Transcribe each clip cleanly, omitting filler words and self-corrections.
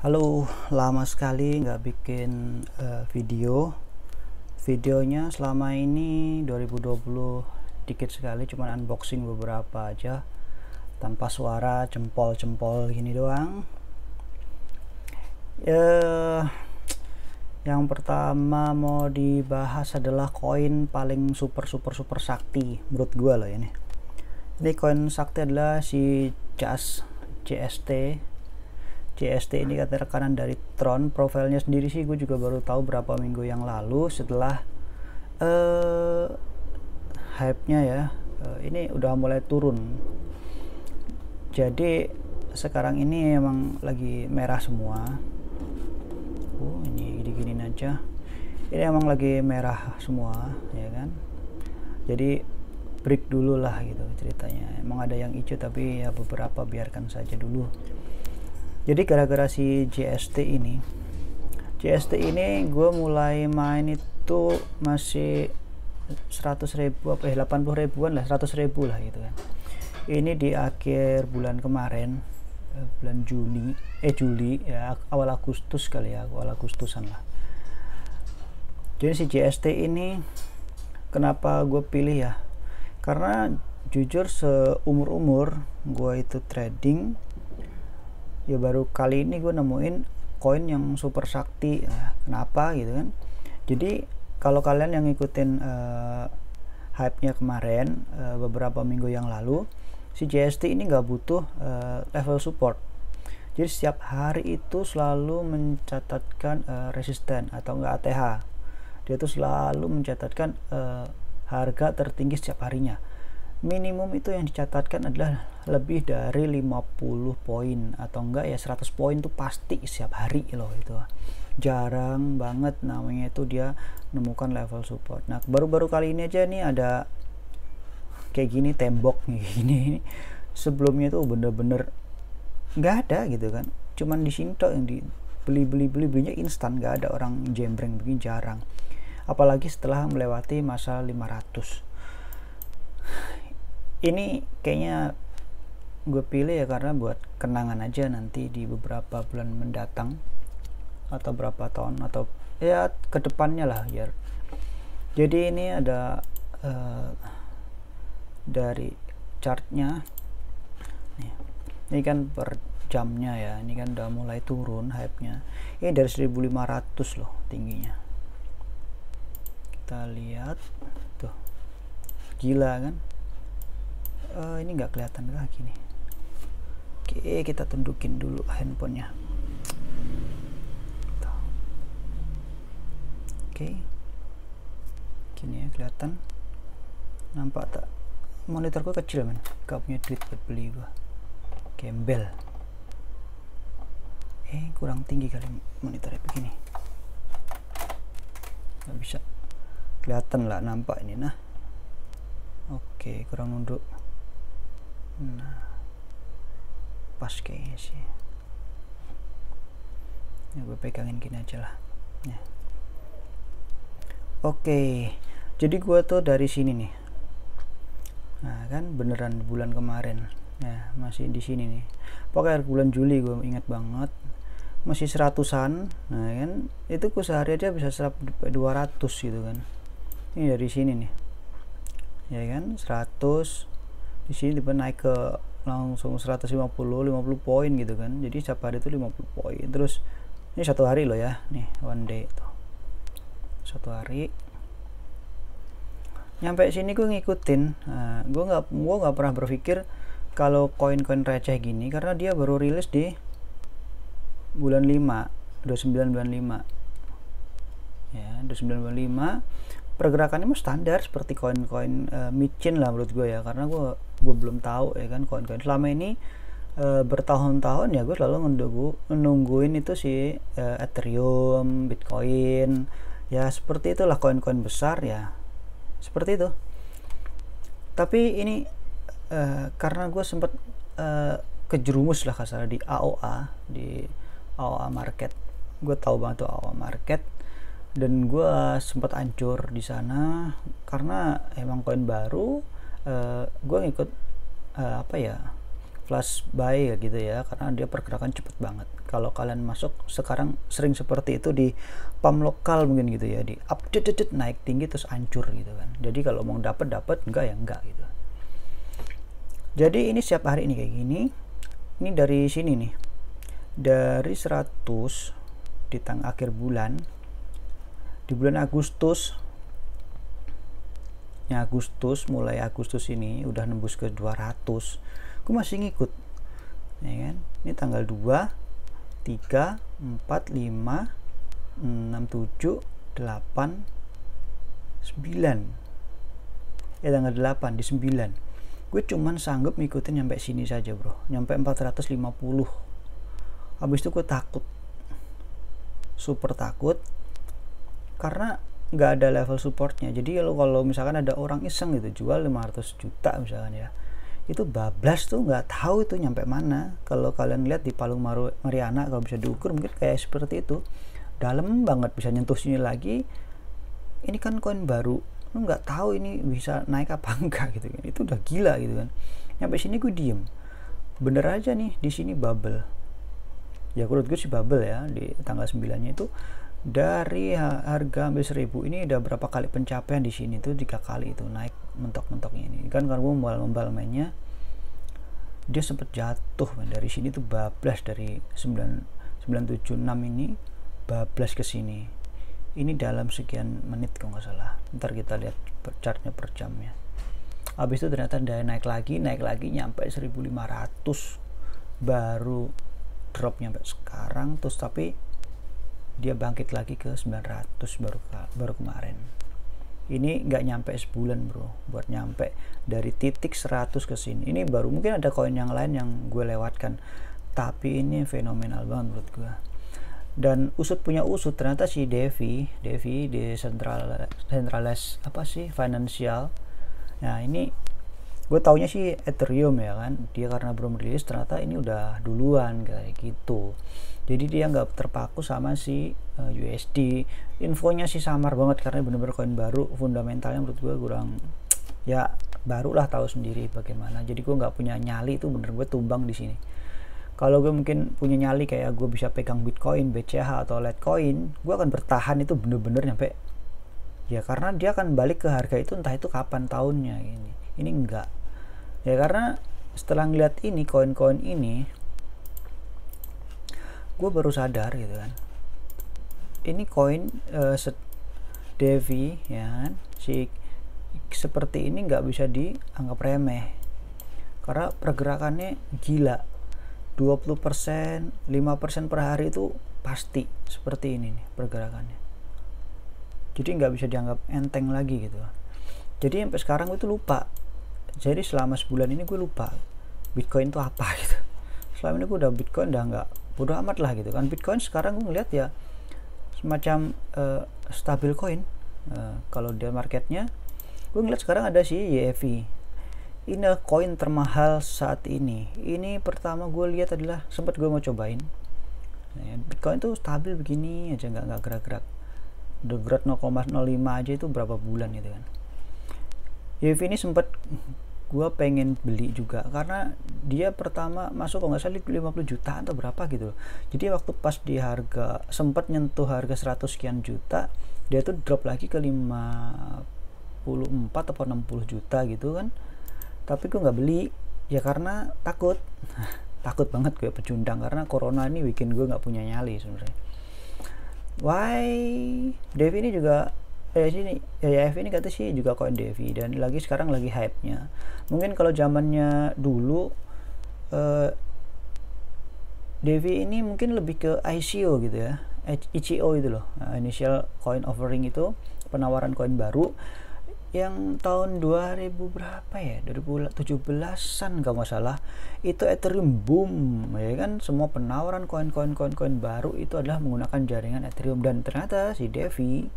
Halo, lama sekali nggak bikin videonya selama ini 2020 dikit sekali, cuman unboxing beberapa aja tanpa suara, jempol-jempol gini doang. Yang pertama mau dibahas adalah koin paling super sakti menurut gua loh ini. Ini koin sakti adalah si JST ini kata rekanan dari Tron. Profilnya sendiri sih gue juga baru tahu berapa minggu yang lalu setelah hype-nya ya. Ini udah mulai turun. Jadi sekarang ini emang lagi merah semua. Ini gini-gini aja. Ini emang lagi merah semua, ya kan? Jadi break dulu lah gitu ceritanya. Emang ada yang hijau tapi ya beberapa biarkan saja dulu. Jadi gara-gara si JST ini gue mulai main itu masih 100.000 apa 80 ribuan lah, 100.000 lah gitu kan. Ini di akhir bulan kemarin, bulan Juli ya, awal Agustus kali ya, awal Agustusan lah. Jadi si JST ini kenapa gue pilih ya, karena jujur seumur gue itu trading ya baru kali ini gue nemuin koin yang super sakti. Kenapa gitu kan? Jadi kalau kalian yang ngikutin hype-nya kemarin beberapa minggu yang lalu, si JST ini nggak butuh level support. Jadi setiap hari itu selalu mencatatkan resisten atau enggak ATH. Dia tuh selalu mencatatkan harga tertinggi setiap harinya. Minimum itu yang dicatatkan adalah lebih dari 50 poin atau enggak ya 100 poin tuh pasti setiap hari loh. Itu jarang banget namanya itu dia menemukan level support. Nah baru-baru kali ini aja nih ada kayak gini, tembok nih gini. Sebelumnya tuh bener-bener nggak ada gitu kan, cuman di sini tuh yang belinya instan, nggak ada orang jembreng begini, jarang. Apalagi setelah melewati masa 500. Ini kayaknya gue pilih ya karena buat kenangan aja nanti di beberapa bulan mendatang atau berapa tahun atau ya kedepannya lah biar. Jadi ini ada dari chartnya nih. Ini kan per jamnya ya, ini kan udah mulai turun hype-nya. Ini dari 1500 loh tingginya. Kita lihat tuh, gila kan. Ini nggak kelihatan lagi nih. Oke, kita tundukin dulu handphonenya. Oke, gini ya, kelihatan. Nampak tak? Monitorku kecil men, gak punya duit buat beli gua. Gembel. Kurang tinggi kali monitornya begini. Nggak bisa kelihatan lah, nampak ini nah. Oke, kurang nunduk. Nah, pas kayaknya sih. Ya gue pegangin gini aja lah ya. Oke, jadi gue tuh dari sini nih. Nah kan beneran bulan kemarin ya, masih di sini nih. Pokoknya bulan Juli gue ingat banget masih 100-an. Nah kan itu gue sehari aja bisa 200 gitu kan. Ini dari sini nih ya kan, 100 di sini tiba naik ke langsung 150 poin gitu kan. Jadi setiap hari itu 50 poin. Terus ini satu hari loh ya, nih one day tuh, satu hari nyampe sini gue ngikutin. Nah, gue nggak pernah berpikir kalau koin-koin receh gini, karena dia baru rilis di bulan 5, 29 bulan 5 ya, 29 bulan 5. Pergerakannya mah standar seperti koin-koin micin lah menurut gue ya, karena gue belum tahu ya kan koin-koin selama ini bertahun-tahun ya. Gue selalu nungguin itu si Ethereum, Bitcoin ya, seperti itulah koin-koin besar ya, seperti itu. Tapi ini karena gue sempat kejerumus lah kasar di AOA market. Gue tahu banget tuh AOA market, dan gue sempat hancur di sana karena emang koin baru. Gue ngikut flash buy gitu ya, karena dia pergerakan cepet banget. Kalau kalian masuk sekarang sering seperti itu di pump lokal mungkin gitu ya, di update naik tinggi terus hancur gitu kan. Jadi kalau mau dapat enggak ya enggak gitu. Jadi ini setiap hari ini kayak gini. Ini dari sini nih, dari 100 di akhir bulan, di bulan Agustus, mulai Agustus ini udah nembus ke 200. Gue masih ngikut ya kan. Ini tanggal 2, 3, 4, 5, 6, 7, 8, 9 ya, tanggal 8 di 9 gue cuman sanggup ngikutin nyampe sini saja bro, nyampe 450. Habis itu gue takut, super takut, karena nggak ada level supportnya. Jadi kalau misalkan ada orang iseng gitu jual 500 juta misalkan ya, itu bablas tuh, nggak tahu itu nyampe mana. Kalau kalian lihat di Palung Mariana, kalau bisa diukur mungkin kayak seperti itu, dalam banget, bisa nyentuh sini lagi. Ini kan koin baru, lu nggak tahu ini bisa naik apa enggak gitu kan. Itu udah gila gitu kan. Nyampe sini gue diem, bener aja nih di sini bubble ya, menurut gue sih bubble ya. Di tanggal 9 nya itu dari harga hampir 1000, ini udah berapa kali pencapaian di sini tuh, 3 kali itu naik mentok-mentoknya. Ini kan karena gue membal mainnya, dia sempet jatuh dari sini tuh, bablas dari 976 ini bablas ke sini. Ini dalam sekian menit kalau nggak salah. Ntar kita lihat chartnya per jamnya. Habis itu ternyata dia naik lagi nyampe 1500, baru drop nyampe sekarang. Terus tapi dia bangkit lagi ke 900 baru kemarin. Ini nggak nyampe sebulan bro, buat nyampe dari titik 100 ke sini. Ini baru, mungkin ada koin yang lain yang gue lewatkan, tapi ini fenomenal banget menurut gue. Dan punya usut ternyata si Devi di centralized apa sih, financial. Nah ini gue taunya sih Ethereum ya kan, dia karena belum rilis, ternyata ini udah duluan kayak gitu. Jadi dia nggak terpaku sama si USD. Infonya sih samar banget karena bener-bener koin baru, fundamentalnya menurut gue kurang, ya barulah tahu sendiri bagaimana. Jadi gue nggak punya nyali, itu bener gue tumbang di sini. Kalau gue mungkin punya nyali kayak gue bisa pegang Bitcoin, BCH atau Litecoin, gue akan bertahan itu bener-bener nyampe ya, karena dia akan balik ke harga itu, entah itu kapan tahunnya. Ini enggak ya, karena setelah ngeliat ini koin-koin ini, gue baru sadar gitu kan, ini koin Devi ya kan, si seperti ini nggak bisa dianggap remeh karena pergerakannya gila. 20%, 5% per hari itu pasti seperti ini nih pergerakannya. Jadi nggak bisa dianggap enteng lagi gitu. Jadi sampai sekarang gue tuh lupa. Jadi selama sebulan ini gue lupa Bitcoin itu apa gitu. Selama ini gue udah Bitcoin udah nggak, bodo amat lah gitu kan. Bitcoin sekarang gue ngeliat ya semacam stabil coin. Kalau dia marketnya, gue ngeliat sekarang ada si YFI. Ini koin termahal saat ini. Ini pertama gue lihat adalah, sempat gue mau cobain. Bitcoin tuh stabil begini aja, nggak gerak-gerak. Udah gerak 0,05 aja itu berapa bulan gitu kan. YFI ini sempat gue pengen beli juga karena dia pertama masuk kalau nggak salah 50 jutaan atau berapa gitu. Jadi waktu pas di harga sempat nyentuh harga 100 sekian juta, dia tuh drop lagi ke 54 atau 60 juta gitu kan. Tapi gue nggak beli ya karena takut banget gue pecundang, karena corona ini bikin gue nggak punya nyali sebenarnya. Why Devi ini juga sini YF ini kata sih juga koin Devi, dan lagi sekarang lagi hype nya. Mungkin kalau zamannya dulu Devi ini mungkin lebih ke ICO gitu ya, ICO itu loh, initial coin offering, itu penawaran koin baru yang tahun 2000 berapa ya, 2017an kalau nggak salah, itu Ethereum boom ya kan. Semua penawaran koin baru itu adalah menggunakan jaringan Ethereum, dan ternyata si Devi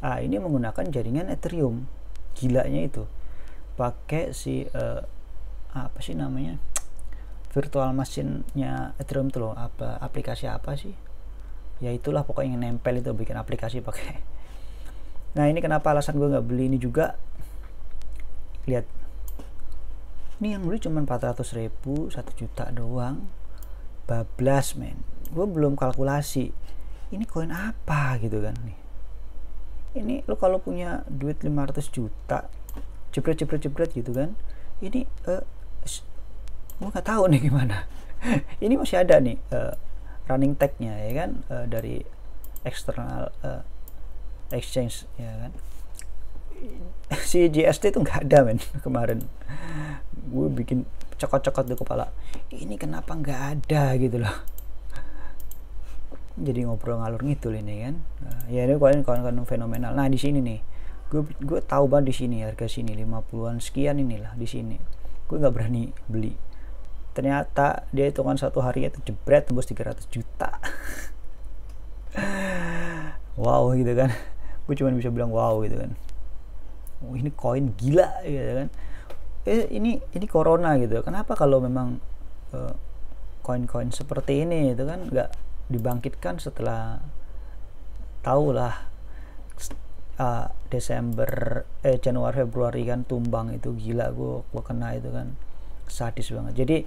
ini menggunakan jaringan Ethereum. Gilanya itu pakai si apa sih namanya, virtual machine-nya Ethereum tuh loh, apa aplikasi apa sih ya, itulah pokoknya yang nempel itu, bikin aplikasi pakai. Nah ini kenapa alasan gue nggak beli ini juga. Lihat Ini yang beli cuma 400.000, 1 juta doang, bablas men. Gue belum kalkulasi ini koin apa gitu kan nih. Ini lo kalau punya duit 500 juta jebret gitu kan, ini gue nggak tahu nih gimana. Ini masih ada nih running tag-nya ya kan, dari external exchange ya kan. Si GST itu nggak ada men. Kemarin gue bikin cokot-cokot di kepala, ini kenapa nggak ada gitu loh. Jadi ngobrol ngalur ngidul ini kan. Ya ini koin fenomenal. Nah di sini nih gue tahu banget di sini harga sini 50-an sekian inilah di sini. Gue nggak berani beli. Ternyata dia hitungan satu hari itu jebret tembus 300 juta. Wow gitu kan. Gue cuma bisa bilang wow gitu kan. Oh, ini koin gila gitu kan. Ini corona gitu. Kenapa kalau memang koin-koin seperti ini itu kan nggak dibangkitkan setelah tahulah Januari Februari kan tumbang itu gila, gue kena itu kan sadis banget. Jadi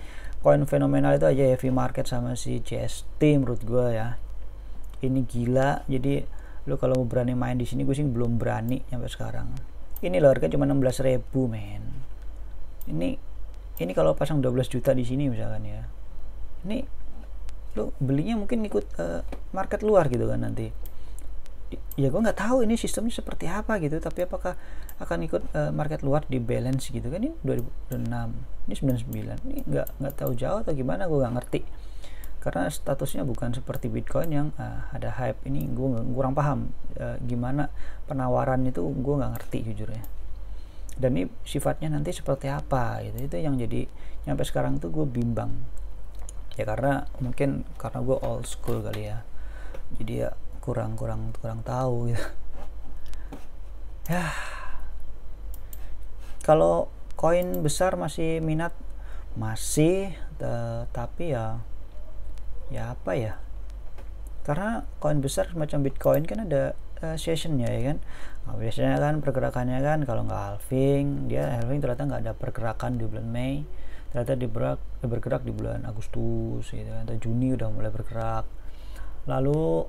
koin fenomenal itu aja heavy market sama si GST menurut gue ya ini gila. Jadi lo kalau mau berani main di sini, gue sih belum berani sampai sekarang. Ini loh harga cuma 16.000 men. Ini kalau pasang 12 juta di sini misalkan ya, ini lo belinya mungkin ikut market luar gitu kan nanti. Ya gue nggak tahu ini sistemnya seperti apa gitu, tapi apakah akan ikut market luar di balance gitu kan. Ini 2006, ini 99, ini nggak tahu jauh atau gimana, gue nggak ngerti karena statusnya bukan seperti Bitcoin yang ada hype. Ini gue kurang paham gimana penawaran itu, gue nggak ngerti jujur ya. Dan ini sifatnya nanti seperti apa gitu, itu yang jadi sampai sekarang tuh gue bimbang ya, karena mungkin karena gue old school kali ya, jadi ya kurang tahu gitu. Ya kalau koin besar masih minat masih, tapi ya apa ya, karena koin besar semacam Bitcoin kan ada sessionnya ya kan. Nah, biasanya kan pergerakannya kan kalau nggak halving, ternyata nggak ada pergerakan di bulan Mei, ternyata bergerak di bulan Agustus gitu kan, atau Juni udah mulai bergerak. Lalu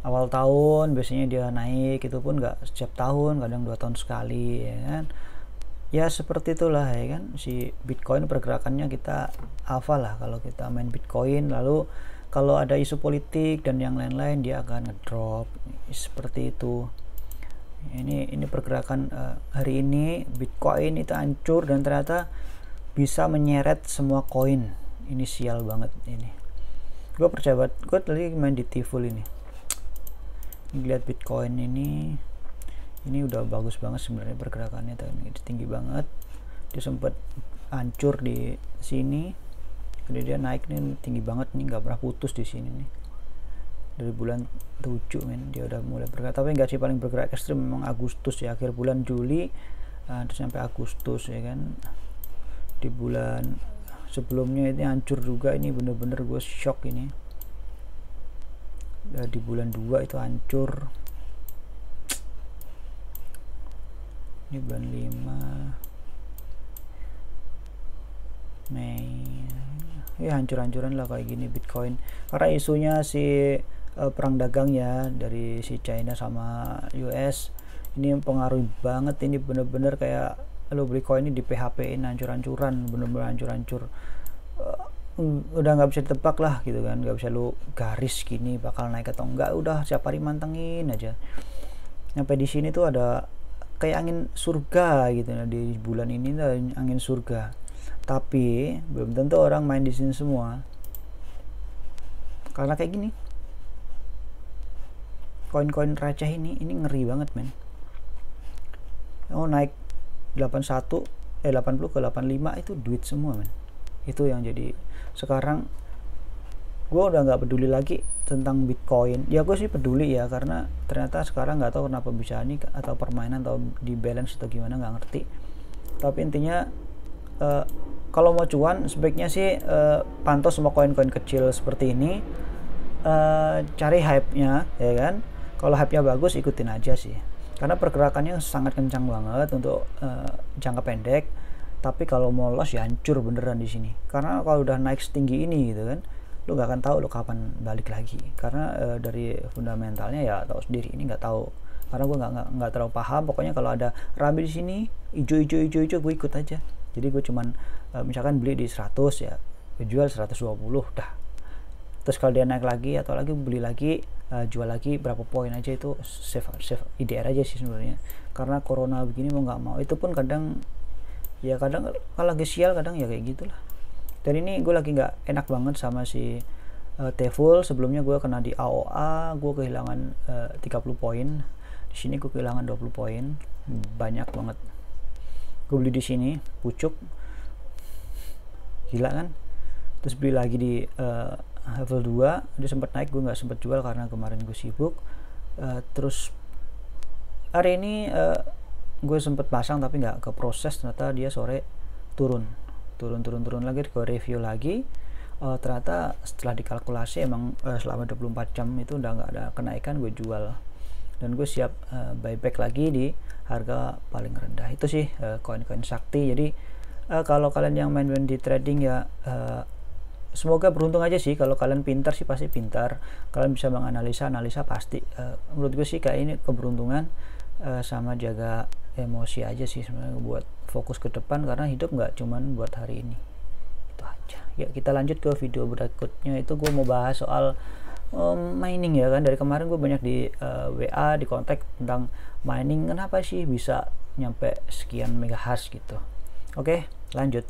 awal tahun biasanya dia naik, itu pun nggak setiap tahun, kadang 2 tahun sekali ya kan. Ya seperti itulah ya kan, si Bitcoin pergerakannya kita hafal lah kalau kita main Bitcoin. Lalu kalau ada isu politik dan yang lain-lain dia akan ngedrop seperti itu. Ini pergerakan hari ini Bitcoin itu hancur dan ternyata bisa menyeret semua koin. Ini sial banget ini. Gue percaya banget, gue tadi main di Tiful ini lihat Bitcoin ini udah bagus banget sebenarnya pergerakannya, tinggi banget. Dia sempat hancur di sini, kemudian dia naik nih tinggi banget nih, nggak pernah putus di sini nih dari bulan 7 men, dia udah mulai bergerak. Tapi nggak sih, paling bergerak ekstrim memang Agustus ya, akhir bulan Juli terus sampai Agustus ya kan. Di bulan sebelumnya ini hancur juga, ini bener-bener gue shock ini. Di bulan 2 itu hancur, ini bulan 5 Mei ya hancur-hancuran lah kayak gini Bitcoin, karena isunya si perang dagang ya dari si China sama US. Ini mempengaruhi banget, ini bener-bener kayak lo beli koin ini di PHP-in hancur-hancuran, bener-bener hancur-hancur. Udah nggak bisa ditebak lah gitu kan, nggak bisa lu garis gini bakal naik atau enggak, udah setiap hari mantengin aja. Sampai di sini tuh ada kayak angin surga gitu nah, di bulan ini tuh angin surga. Tapi belum tentu orang main di sini semua, karena kayak gini koin-koin receh ini ngeri banget men. Oh naik 80 ke 85 itu duit semua men. Itu yang jadi sekarang gue udah nggak peduli lagi tentang Bitcoin. Ya gue sih peduli ya, karena ternyata sekarang nggak tahu kenapa bisa ini atau permainan atau di balance atau gimana, nggak ngerti. Tapi intinya kalau mau cuan sebaiknya sih pantau semua koin-koin kecil seperti ini, cari hype-nya ya kan. Kalau hype-nya bagus ikutin aja sih, karena pergerakannya sangat kencang banget untuk jangka pendek. tapi kalau mau loss ya hancur beneran di sini, karena kalau udah naik setinggi ini gitu kan, lu nggak akan tahu lu kapan balik lagi, karena dari fundamentalnya ya tahu sendiri, ini nggak tahu, karena gue nggak terlalu paham. Pokoknya kalau ada rame di sini hijau gue ikut aja. Jadi gue cuman misalkan beli di 100 ya, gue jual 120 dah. Terus kalau dia naik lagi atau lagi beli lagi, jual lagi berapa poin aja, itu save IDR aja sih sebenarnya. Karena corona begini mau nggak mau, itu pun kadang kalau lagi sial kadang ya kayak gitulah. Dan ini gue lagi nggak enak banget sama si T-Full. Sebelumnya gue kena di AOA, gue kehilangan 30 poin. Di sini gue kehilangan 20 poin, banyak banget. Gue beli di sini pucuk, gila kan. Terus beli lagi di level 2, dia sempat naik, gue nggak sempat jual karena kemarin gue sibuk. Terus hari ini gue sempet pasang tapi nggak ke proses, ternyata dia sore turun lagi. Gue review lagi, ternyata setelah dikalkulasi emang selama 24 jam itu udah nggak ada kenaikan, gue jual. Dan gue siap buyback lagi di harga paling rendah. Itu sih koin-koin sakti. Jadi kalau kalian yang main di trading ya semoga beruntung aja sih. Kalau kalian pintar sih pasti pintar, kalian bisa menganalisa pasti. Menurut gue sih kayak ini keberuntungan sama jaga emosi aja sih sebenarnya, buat fokus ke depan, karena hidup nggak cuman buat hari ini. Itu aja ya. Kita lanjut ke video berikutnya. Itu gue mau bahas soal mining ya kan. Dari kemarin gue banyak di WA di kontak tentang mining, kenapa sih bisa nyampe sekian megahash gitu. Oke, lanjut.